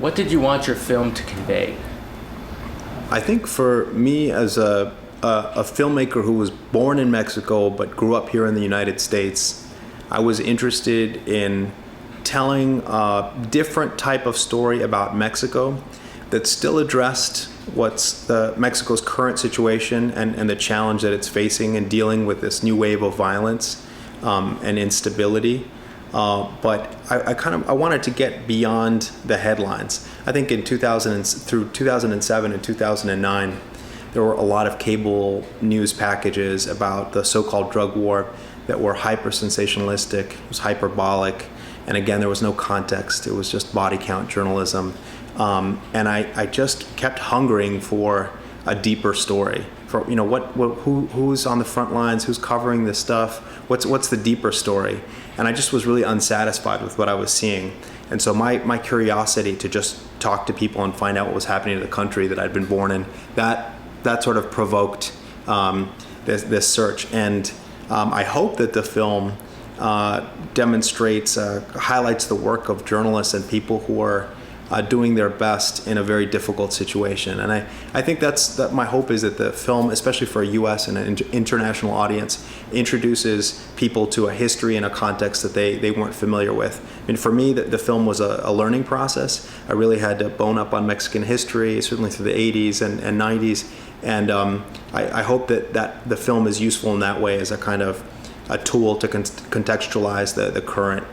What did you want your film to convey? I think for me as a filmmaker who was born in Mexico but grew up here in the United States, I was interested in telling a different type of story about Mexico that still addressed what's Mexico's current situation and the challenge that it's facing in dealing with this new wave of violence and instability. But I wanted to get beyond the headlines. I think in 2007 and 2009, there were a lot of cable news packages about the so-called drug war that were hyper sensationalistic, it was hyperbolic, and again, there was no context. It was just body count journalism. And I just kept hungering for a deeper story. For who's on the front lines, who's covering this stuff, what's the deeper story? And I just was really unsatisfied with what I was seeing. And so my curiosity to just talk to people and find out what was happening in the country that I'd been born in, that sort of provoked this search. And I hope that the film demonstrates, highlights the work of journalists and people who are doing their best in a very difficult situation. And I think that my hope is that the film, especially for a U.S. and an international audience, introduces people to a history and a context that they weren't familiar with. I mean, for me, the film was a learning process. I really had to bone up on Mexican history, certainly through the 80s and 90s. And I hope that the film is useful in that way as a kind of a tool to contextualize the current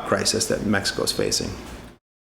crisis that Mexico is facing.